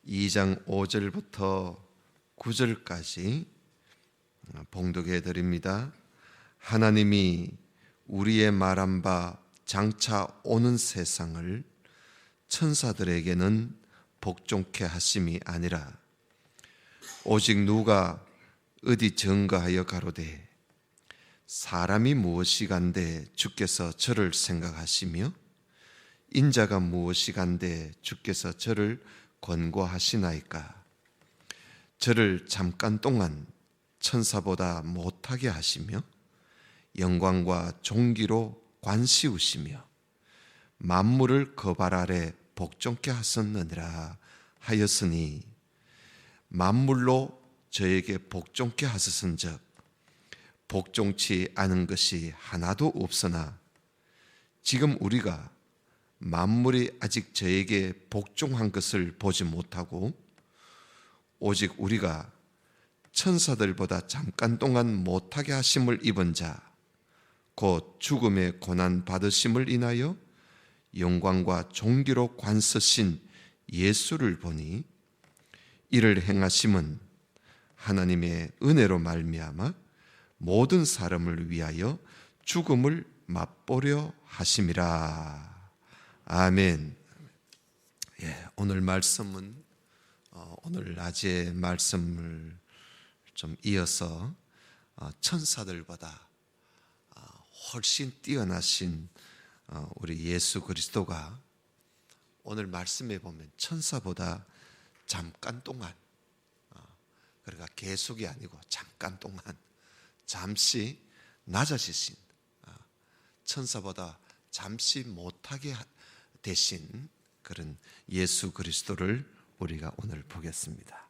2장 5절부터 9절까지 봉독해 드립니다. 하나님이 우리의 말한 바 장차 오는 세상을 천사들에게는 복종케 하심이 아니라 오직 누가 어디 증거하여 가로되 사람이 무엇이간데 주께서 저를 생각하시며 인자가 무엇이간데 주께서 저를 권고하시나이까. 저를 잠깐 동안 천사보다 못하게 하시며 영광과 존귀로 관시우시며 만물을 거발 아래 복종케 하셨느니라 하였으니 만물로 저에게 복종케 하셨은즉 복종치 않은 것이 하나도 없으나 지금 우리가 만물이 아직 저에게 복종한 것을 보지 못하고 오직 우리가 천사들보다 잠깐 동안 못하게 하심을 입은 자 곧 죽음의 고난 받으심을 인하여 영광과 존귀로 관서신 예수를 보니 이를 행하심은 하나님의 은혜로 말미암아 모든 사람을 위하여 죽음을 맛보려 하심이라. 아멘. 오늘 말씀은 오늘 낮의 말씀을 좀 이어서 천사들보다 훨씬 뛰어나신 우리 예수 그리스도가 오늘 말씀에 보면 천사보다 잠깐 동안, 그러니까 계속이 아니고 잠깐 동안 잠시 낮아지신, 천사보다 잠시 못하게 되신 그런 예수 그리스도를 우리가 오늘 보겠습니다.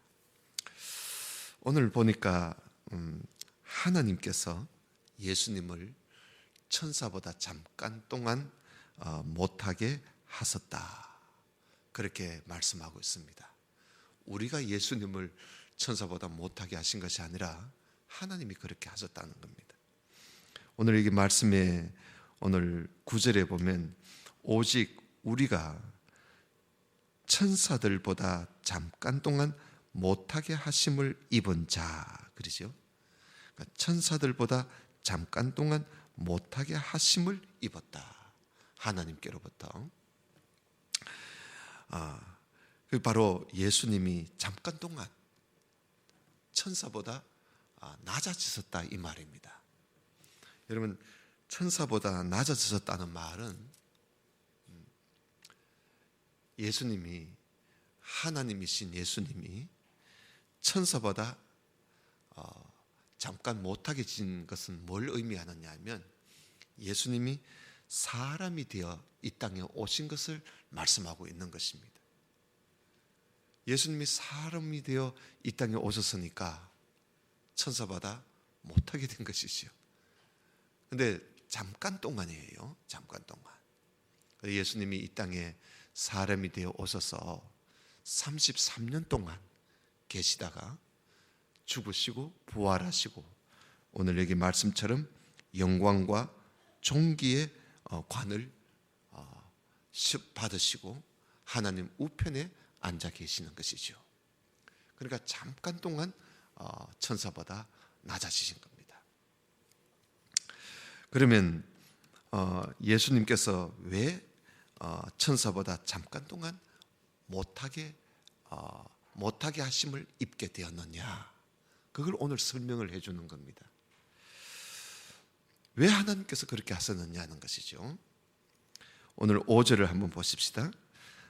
오늘 보니까 하나님께서 예수님을 천사보다 잠깐 동안 못하게 하셨다, 그렇게 말씀하고 있습니다. 우리가 예수님을 천사보다 못하게 하신 것이 아니라 하나님이 그렇게 하셨다는 겁니다. 오늘 이 말씀에 오늘 9절에 보면 오직 우리가 천사들보다 잠깐 동안 못하게 하심을 입은 자, 그러죠? 그러니까 천사들보다 잠깐 동안 못하게 하심을 입었다, 하나님께로부터. 바로 예수님이 잠깐 동안 천사보다 낮아지셨다, 이 말입니다. 여러분, 천사보다 낮아지셨다는 말은 예수님이, 하나님이신 예수님이 천사보다 잠깐 못하게 진 것은 뭘 의미하느냐 하면 예수님이 사람이 되어 이 땅에 오신 것을 말씀하고 있는 것입니다. 예수님이 사람이 되어 이 땅에 오셨으니까 천사보다 못하게 된 것이지요. 그런데 잠깐 동안이에요. 잠깐 동안. 예수님이 이 땅에 사람이 되어 오셔서 33년 동안 계시다가 죽으시고 부활하시고 오늘 여기 말씀처럼 영광과 존귀의 관을 받으시고 하나님 우편에 앉아 계시는 것이죠. 그러니까 잠깐 동안 천사보다 낮아지신 겁니다. 그러면 예수님께서 왜 천사보다 잠깐 동안 못하게 하심을 입게 되었느냐, 그걸 오늘 설명을 해주는 겁니다. 왜 하나님께서 그렇게 하셨느냐는 것이죠. 오늘 5절을 한번 보십시다.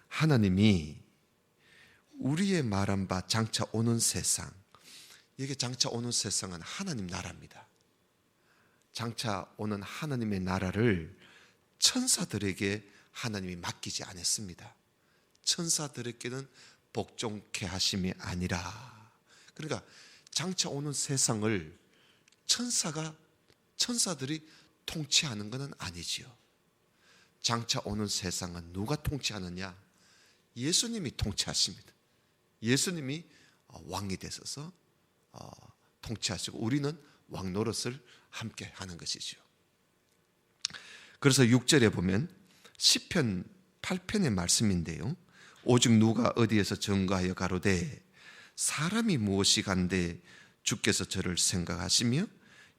하나님이 우리의 말한 바 장차 오는 세상, 이게 장차 오는 세상은 하나님 나라입니다. 장차 오는 하나님의 나라를 천사들에게 하나님이 맡기지 않았습니다. 천사들에게는 복종케 하심이 아니라, 그러니까 장차 오는 세상을 천사들이 통치하는 것은 아니지요. 장차 오는 세상은 누가 통치하느냐? 예수님이 통치하십니다. 예수님이 왕이 되셔서 통치하시고 우리는 왕 노릇을 함께 하는 것이죠. 그래서 6절에 보면 시편 8편의 말씀인데요, 오직 누가 어디에서 증거하여 가로되 사람이 무엇이간데 주께서 저를 생각하시며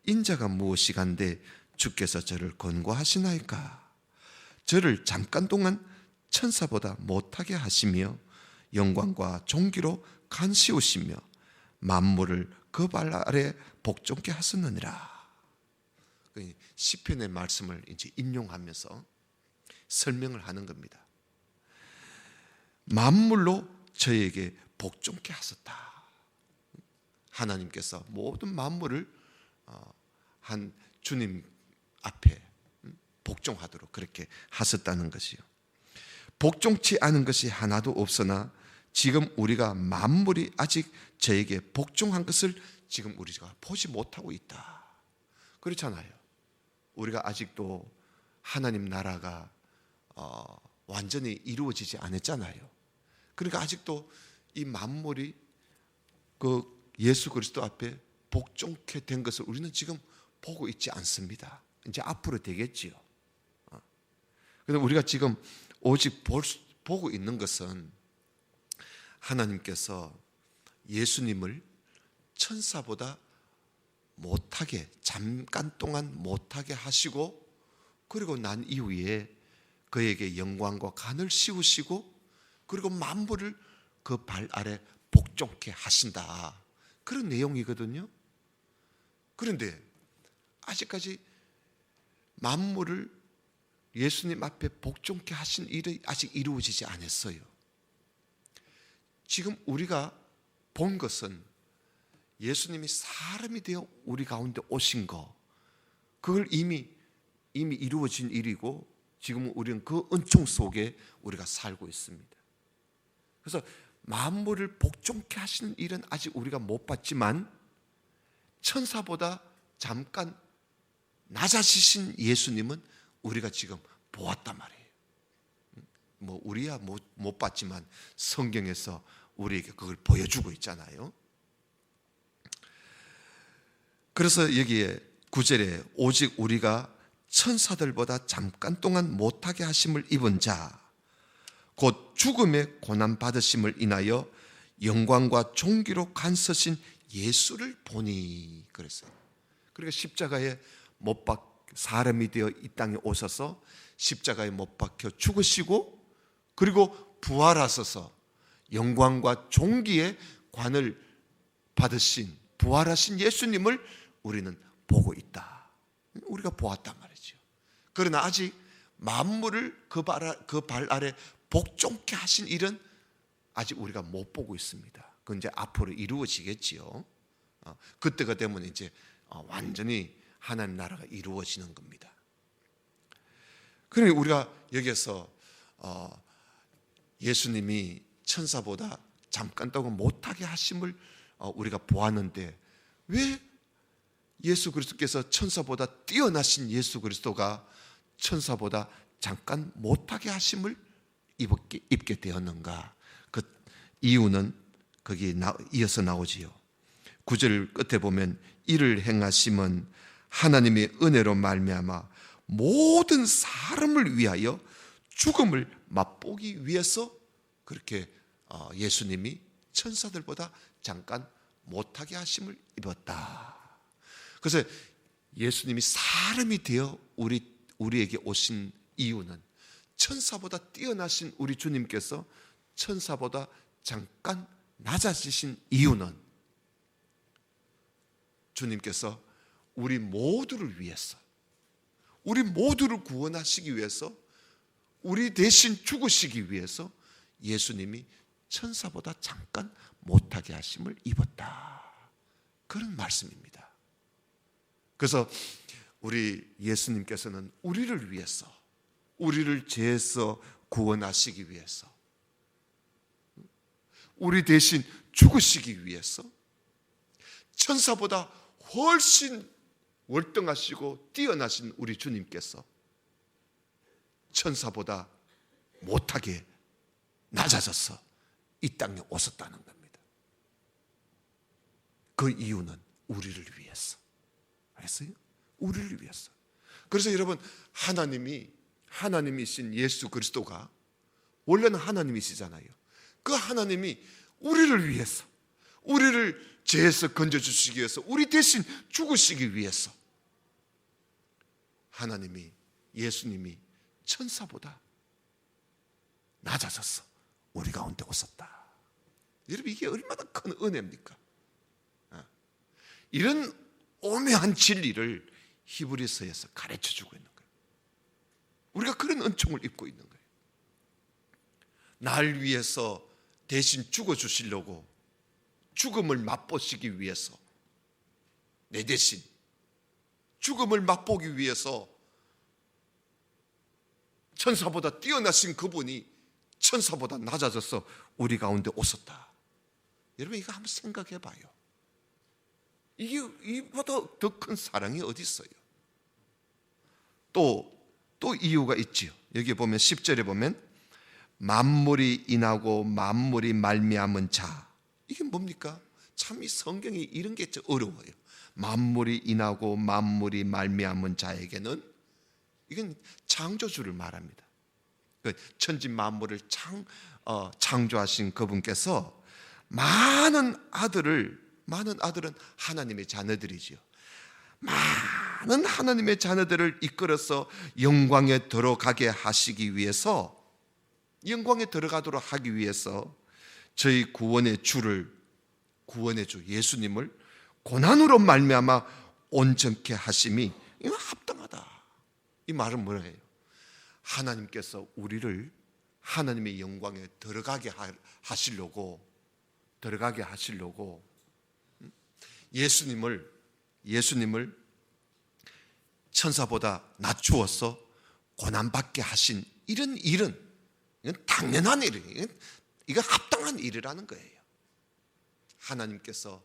인자가 무엇이간데 주께서 저를 권고하시나이까. 저를 잠깐 동안 천사보다 못하게 하시며 영광과 존귀로 간시우시며 만물을 그 발 아래 복종케 하셨느니라. 시편의 말씀을 이제 인용하면서 설명을 하는 겁니다. 만물로 저에게 복종케 하셨다. 하나님께서 모든 만물을 한 주님 앞에 복종하도록 그렇게 하셨다는 것이요. 복종치 않은 것이 하나도 없으나 지금 우리가 만물이 아직 저에게 복종한 것을 지금 우리가 보지 못하고 있다. 그렇잖아요. 우리가 아직도 하나님 나라가 완전히 이루어지지 않았잖아요. 그러니까 아직도 이 만물이 그 예수 그리스도 앞에 복종케 된 것을 우리는 지금 보고 있지 않습니다. 이제 앞으로 되겠지요. 그런데 우리가 지금 오직 보고 있는 것은 하나님께서 예수님을 천사보다 못하게, 잠깐 동안 못하게 하시고, 그리고 난 이후에 그에게 영광과 간을 씌우시고, 그리고 만물을 그 발 아래 복종케 하신다. 그런 내용이거든요. 그런데 아직까지 만물을 예수님 앞에 복종케 하신 일이 아직 이루어지지 않았어요. 지금 우리가 본 것은 예수님이 사람이 되어 우리 가운데 오신 거, 그걸 이미 이루어진 일이고, 지금은 우리는 그 은총 속에 우리가 살고 있습니다. 그래서 만물을 복종케 하시는 일은 아직 우리가 못 봤지만, 천사보다 잠깐 낮아지신 예수님은 우리가 지금 보았단 말이에요. 우리야 못 봤지만 성경에서 우리에게 그걸 보여주고 있잖아요. 그래서 여기에 9절에 오직 우리가 천사들보다 잠깐 동안 못하게 하심을 입은 자, 곧 죽음의 고난 받으심을 인하여 영광과 존귀로 간서신 예수를 보니. 그랬어요. 그러니까 십자가에 못 박혀 사람이 되어 이 땅에 오셔서 십자가에 못 박혀 죽으시고, 그리고 부활하셔서 영광과 존귀의 관을 받으신 부활하신 예수님을 우리는 보고 있다. 우리가 보았단 말이죠. 그러나 아직 만물을 그 발 아래 복종케 하신 일은 아직 우리가 못 보고 있습니다. 그건 이제 앞으로 이루어지겠지요. 그때가 되면 이제 완전히 하나님 나라가 이루어지는 겁니다. 그러니 우리가 여기에서 예수님이 천사보다 잠깐 동안 못하게 하심을 우리가 보았는데, 왜 예수 그리스도께서 천사보다 뛰어나신 예수 그리스도가 천사보다 잠깐 못하게 하심을 입게 되었는가? 그 이유는 거기에 이어서 나오지요. 9절 끝에 보면 이를 행하심은 하나님의 은혜로 말미암아 모든 사람을 위하여 죽음을 맛보기 위해서 그렇게 예수님이 천사들보다 잠깐 못하게 하심을 입었다. 그래서 예수님이 사람이 되어 우리에게 오신 이유는 천사보다 뛰어나신 우리 주님께서 천사보다 잠깐 낮아지신 이유는 주님께서 우리 모두를 위해서, 우리 모두를 구원하시기 위해서, 우리 대신 죽으시기 위해서 예수님이 천사보다 잠깐 못하게 하심을 입었다. 그런 말씀입니다. 그래서 우리 예수님께서는 우리를 위해서, 우리를 죄에서 구원하시기 위해서, 우리 대신 죽으시기 위해서 천사보다 훨씬 월등하시고 뛰어나신 우리 주님께서 천사보다 못하게 낮아져서 이 땅에 오셨다는 겁니다. 그 이유는 우리를 위해서. 알겠어요? 우리를 위해서. 그래서 여러분, 하나님이신 예수 그리스도가 원래는 하나님이시잖아요. 그 하나님이 우리를 위해서, 우리를 죄에서 건져주시기 위해서, 우리 대신 죽으시기 위해서 하나님이, 예수님이 천사보다 낮아져서 우리 가운데 오셨다. 여러분, 이게 얼마나 큰 은혜입니까? 이런 오묘한 진리를 히브리서에서 가르쳐주고 있는 거예요. 우리가 그런 은총을 입고 있는 거예요. 날 위해서 대신 죽어주시려고, 죽음을 맛보시기 위해서, 내 대신 죽음을 맛보기 위해서 천사보다 뛰어나신 그분이 천사보다 낮아져서 우리 가운데 오셨다. 여러분, 이거 한번 생각해 봐요. 이게 이보다 더 큰 사랑이 어디 있어요? 또 이유가 있지요. 여기 보면 10절에 보면 만물이 인하고 만물이 말미암은 자. 이게 뭡니까? 참 이 성경이 이런 게 좀 어려워요. 만물이 인하고 만물이 말미암은 자에게는, 이건 창조주를 말합니다. 천지 만물을 창조하신 그분께서 많은 아들은 하나님의 자녀들이지요. 많은 하나님의 자녀들을 이끌어서 영광에 들어가게 하시기 위해서, 영광에 들어가도록 하기 위해서 저희 구원의 주 예수님을 고난으로 말미암아 온전케 하심이, 이거 합당하다. 이 말은 뭐예요? 하나님께서 우리를 하나님의 영광에 들어가게 하시려고 예수님을 천사보다 낮추어서 고난받게 하신 이런 일은, 이건 당연한 일이에요. 이건 합당한 일이라는 거예요. 하나님께서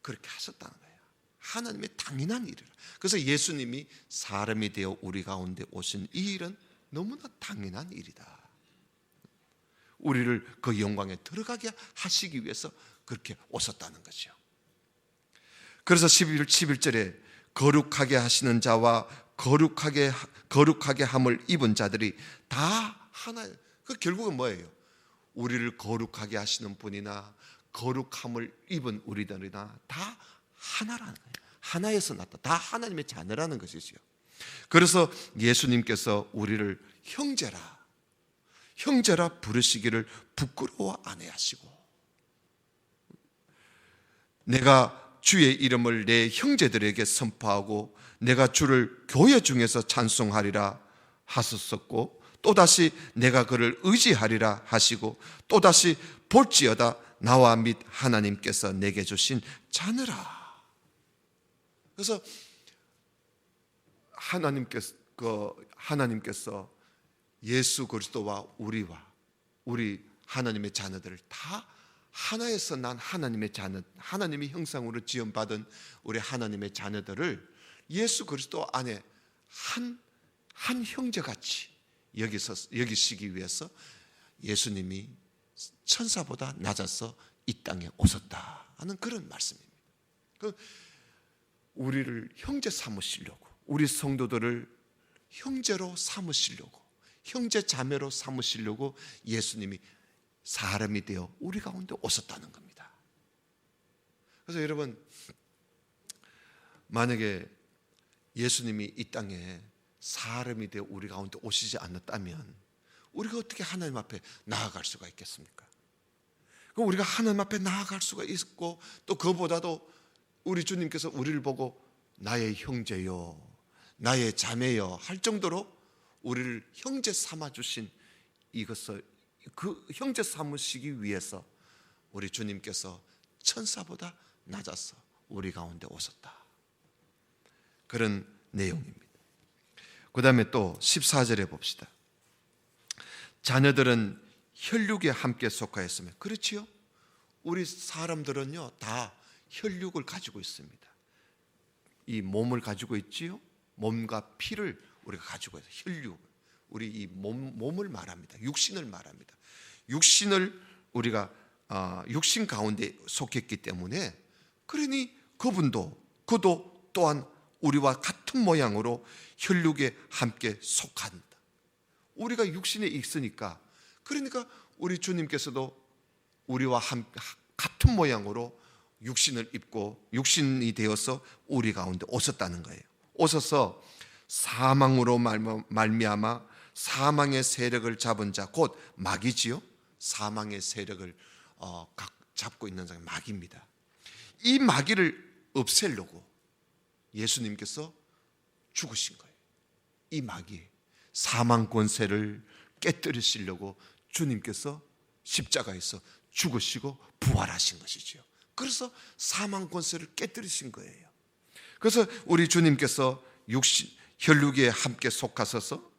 그렇게 하셨다는 거예요. 하나님의 당연한 일이라. 그래서 예수님이 사람이 되어 우리 가운데 오신 이 일은 너무나 당연한 일이다. 우리를 그 영광에 들어가게 하시기 위해서 그렇게 오셨다는 거죠. 그래서 11절에 거룩하게 하시는 자와 거룩하게 함을 입은 자들이 다 하나예요. 그 결국은 뭐예요? 우리를 거룩하게 하시는 분이나 거룩함을 입은 우리들이나 다 하나라는 거예요. 하나에서 났다. 다 하나님의 자녀라는 것이죠. 그래서 예수님께서 우리를 형제라 부르시기를 부끄러워 안 해하시고, 내가 주의 이름을 내 형제들에게 선포하고 내가 주를 교회 중에서 찬송하리라 하셨었고, 또다시 내가 그를 의지하리라 하시고, 또다시 볼지어다 나와 및 하나님께서 내게 주신 자녀라. 그래서 하나님께서 예수 그리스도와 우리 하나님의 자녀들을 다 하나에서 난 하나님의 자녀, 하나님의 형상으로 지음받은 우리 하나님의 자녀들을 예수 그리스도 안에 한 형제같이 여기시기 위해서 예수님이 천사보다 낮아서 이 땅에 오셨다 하는 그런 말씀입니다. 우리를 형제 삼으시려고, 우리 성도들을 형제로 삼으시려고, 형제 자매로 삼으시려고 예수님이 사람이 되어 우리 가운데 오셨다는 겁니다. 그래서 여러분, 만약에 예수님이 이 땅에 사람이 되어 우리 가운데 오시지 않았다면 우리가 어떻게 하나님 앞에 나아갈 수가 있겠습니까? 그럼 우리가 하나님 앞에 나아갈 수가 있고, 또 그보다도 우리 주님께서 우리를 보고 나의 형제요, 나의 자매요 할 정도로 우리를 형제 삼아주신 이것을, 그 형제 삼으시기 위해서 우리 주님께서 천사보다 낮아서 우리 가운데 오셨다. 그런 내용입니다. 그 다음에 또 14절에 봅시다. 자녀들은 혈육에 함께 속하였으며, 그렇지요? 우리 사람들은요 다 혈육을 가지고 있습니다. 이 몸을 가지고 있지요. 몸과 피를 우리가 가지고 있어요. 혈육, 우리 이 몸을 말합니다. 육신을 말합니다. 육신을 우리가 육신 가운데 속했기 때문에, 그러니 그도 또한 우리와 같은 모양으로 혈육에 함께 속한다. 우리가 육신에 있으니까 그러니까 우리 주님께서도 우리와 같은 모양으로 육신을 입고 육신이 되어서 우리 가운데 오셨다는 거예요. 오셔서 사망으로 말미암아 사망의 세력을 잡은 자, 곧 마귀지요. 사망의 세력을 잡고 있는 자가 마귀입니다. 이 마귀를 없애려고 예수님께서 죽으신 거예요. 이 마귀, 사망 권세를 깨뜨리시려고 주님께서 십자가에서 죽으시고 부활하신 것이죠. 그래서 사망 권세를 깨뜨리신 거예요. 그래서 우리 주님께서 혈육에 함께 속하셔서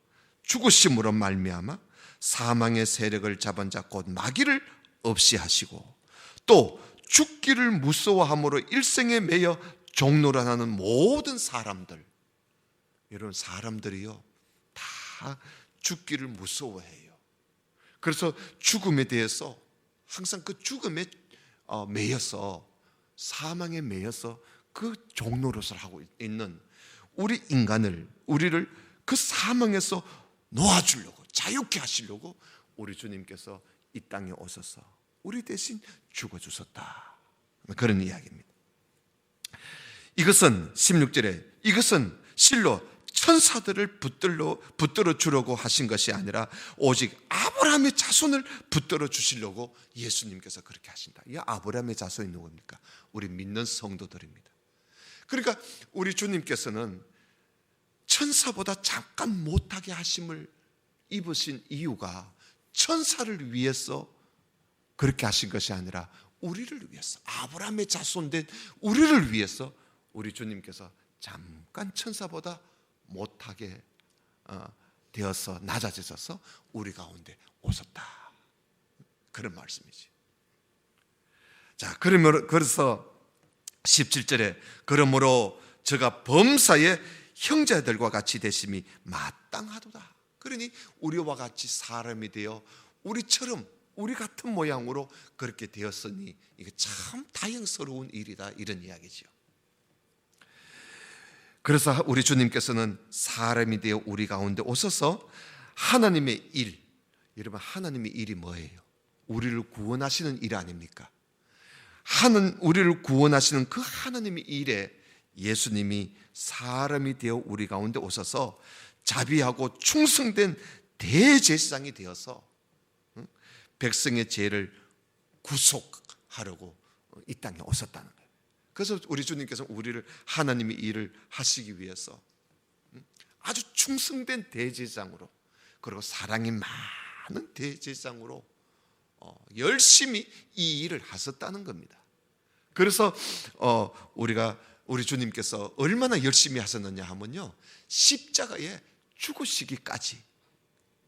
죽으심으로 말미암아 사망의 세력을 잡은 자 곧 마귀를 없이 하시고, 또 죽기를 무서워함으로 일생에 매여 종노릇하는 모든 사람들, 여러분 사람들이요 다 죽기를 무서워해요. 그래서 죽음에 대해서 항상 그 죽음에 매여서, 사망에 매여서 그 종노릇을 하고 있는 우리 인간을, 우리를 그 사망에서 놓아주려고, 자유케 하시려고 우리 주님께서 이 땅에 오셔서 우리 대신 죽어주셨다, 그런 이야기입니다. 이것은 16절에 이것은 실로 천사들을 붙들어 주려고 하신 것이 아니라 오직 아브라함의 자손을 붙들어 주시려고 예수님께서 그렇게 하신다. 이 아브라함의 자손이 누굽니까? 우리 믿는 성도들입니다. 그러니까 우리 주님께서는 천사보다 잠깐 못하게 하심을 입으신 이유가 천사를 위해서 그렇게 하신 것이 아니라 우리를 위해서, 아브라함의 자손된 우리를 위해서 우리 주님께서 잠깐 천사보다 못하게 되어서 낮아지셔서 우리 가운데 오셨다, 그런 말씀이지. 자, 그래서 17절에 그러므로 저가 범사의 형제들과 같이 되심이 마땅하도다. 그러니 우리와 같이 사람이 되어 우리처럼, 우리 같은 모양으로 그렇게 되었으니 이게 참 다행스러운 일이다, 이런 이야기죠. 그래서 우리 주님께서는 사람이 되어 우리 가운데 오셔서 하나님의 일, 여러분 하나님의 일이 뭐예요? 우리를 구원하시는 일 아닙니까? 우리를 구원하시는 그 하나님의 일에 예수님이 사람이 되어 우리 가운데 오셔서 자비하고 충성된 대제사장이 되어서 백성의 죄를 구속하려고 이 땅에 오셨다는 거예요. 그래서 우리 주님께서 우리를 하나님의 일을 하시기 위해서 아주 충성된 대제사장으로, 그리고 사랑이 많은 대제사장으로 열심히 이 일을 하셨다는 겁니다. 그래서 우리 주님께서 얼마나 열심히 하셨느냐 하면요, 십자가에 죽으시기까지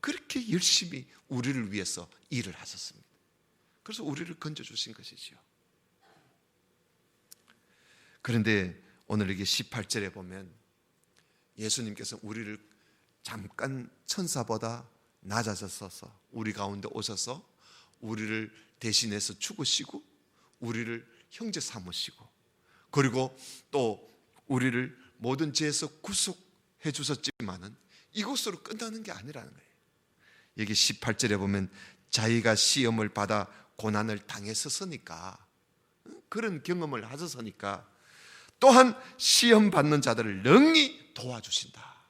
그렇게 열심히 우리를 위해서 일을 하셨습니다. 그래서 우리를 건져주신 것이지요. 그런데 오늘 이게 18절에 보면 예수님께서 우리를 잠깐 천사보다 낮아져서 우리 가운데 오셔서 우리를 대신해서 죽으시고 우리를 형제 삼으시고, 그리고 또 우리를 모든 죄에서 구속해 주셨지만은 이것으로 끝나는 게 아니라는 거예요. 여기 18절에 보면 자기가 시험을 받아 고난을 당했었으니까, 그런 경험을 하셨으니까 또한 시험 받는 자들을 능히 도와주신다.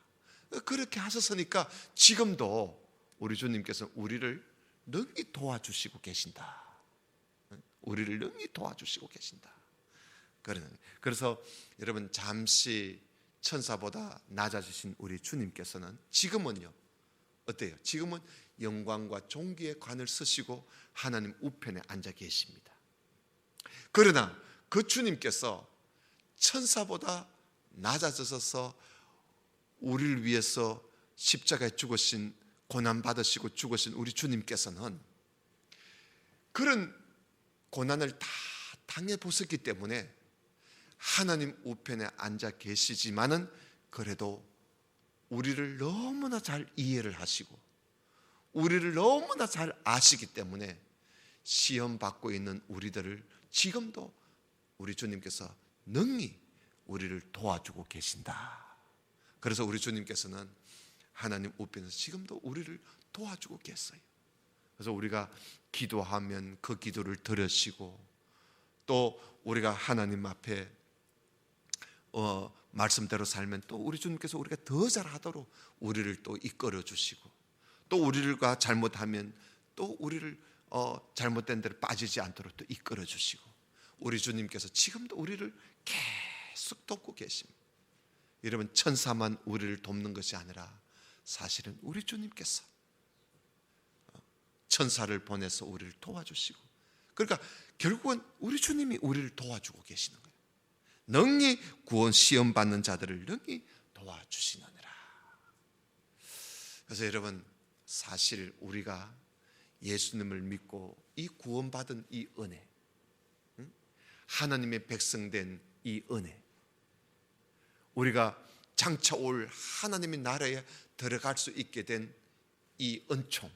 그렇게 하셨으니까 지금도 우리 주님께서 우리를 능히 도와주시고 계신다. 우리를 능히 도와주시고 계신다. 그래서 여러분, 잠시 천사보다 낮아지신 우리 주님께서는 지금은요 어때요? 지금은 영광과 존귀의 관을 쓰시고 하나님 우편에 앉아 계십니다. 그러나 그 주님께서 천사보다 낮아져서 우리를 위해서 십자가에 죽으신, 고난 받으시고 죽으신 우리 주님께서는 그런 고난을 다 당해 보셨기 때문에 하나님 우편에 앉아 계시지만은 그래도 우리를 너무나 잘 이해를 하시고 우리를 너무나 잘 아시기 때문에 시험 받고 있는 우리들을 지금도 우리 주님께서 능히 우리를 도와주고 계신다. 그래서 우리 주님께서는 하나님 우편에서 지금도 우리를 도와주고 계세요. 그래서 우리가 기도하면 그 기도를 들으시고, 또 우리가 하나님 앞에 말씀대로 살면 또 우리 주님께서 우리가 더 잘하도록 우리를 또 이끌어 주시고, 또 우리가 잘못하면 또 우리를 잘못된 데로 빠지지 않도록 또 이끌어 주시고, 우리 주님께서 지금도 우리를 계속 돕고 계십니다. 여러분, 천사만 우리를 돕는 것이 아니라 사실은 우리 주님께서 천사를 보내서 우리를 도와주시고, 그러니까 결국은 우리 주님이 우리를 도와주고 계시는 거예요. 능히 구원 시험 받는 자들을 능히 도와주시느니라. 그래서 여러분, 사실 우리가 예수님을 믿고 이 구원받은 이 은혜, 하나님의 백성된 이 은혜, 우리가 장차 올 하나님의 나라에 들어갈 수 있게 된 이 은총,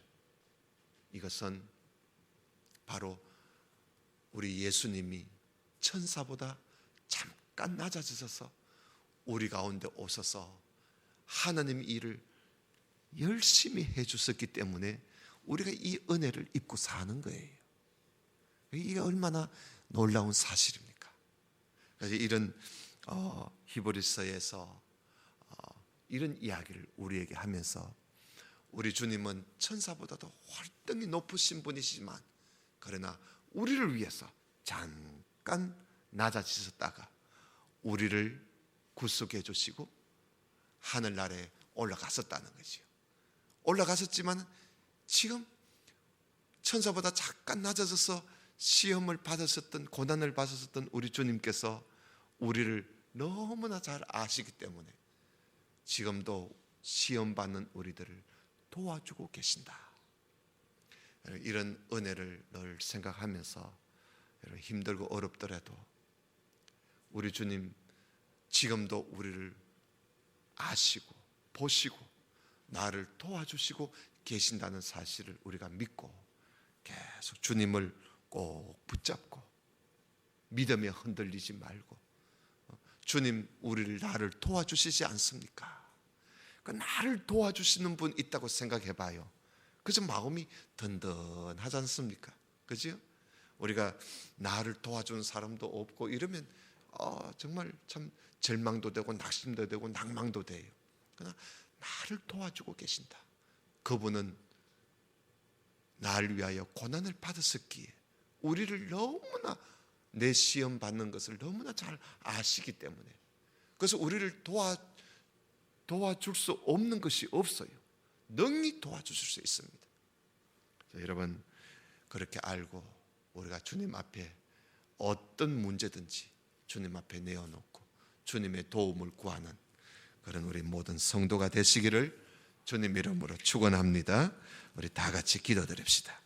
이것은 바로 우리 예수님이 천사보다 잠깐 낮아지셔서 우리 가운데 오셔서 하나님의 일을 열심히 해주셨기 때문에 우리가 이 은혜를 입고 사는 거예요. 이게 얼마나 놀라운 사실입니까? 그래서 이런 히브리서에서 이런 이야기를 우리에게 하면서, 우리 주님은 천사보다도 월등히 높으신 분이시지만 그러나 우리를 위해서 잠깐 낮아지셨다가 우리를 구속해 주시고 하늘나라에 올라갔었다는 거지요. 올라갔었지만 지금 천사보다 잠깐 낮아져서 시험을 받으셨던, 고난을 받으셨던 우리 주님께서 우리를 너무나 잘 아시기 때문에 지금도 시험 받는 우리들을 도와주고 계신다. 이런 은혜를 늘 생각하면서 힘들고 어렵더라도 우리 주님 지금도 우리를 아시고 보시고 나를 도와주시고 계신다는 사실을 우리가 믿고 계속 주님을 꼭 붙잡고 믿음에 흔들리지 말고, 주님 우리를, 나를 도와주시지 않습니까? 그 나를 도와주시는 분 있다고 생각해 봐요. 그래서 마음이 든든하지 않습니까? 그죠? 우리가 나를 도와주는 사람도 없고 이러면 정말 참 절망도 되고 낙심도 되고 낭망도 돼요. 그러나 나를 도와주고 계신다. 그분은 나를 위하여 고난을 받으셨기에 우리를 너무나, 내 시험 받는 것을 너무나 잘 아시기 때문에, 그래서 우리를 도와줄 수 없는 것이 없어요. 능히 도와주실 수 있습니다. 여러분, 그렇게 알고 우리가 주님 앞에 어떤 문제든지 주님 앞에 내어놓고 주님의 도움을 구하는 그런 우리 모든 성도가 되시기를 주님 이름으로 축원합니다. 우리 다 같이 기도드립시다.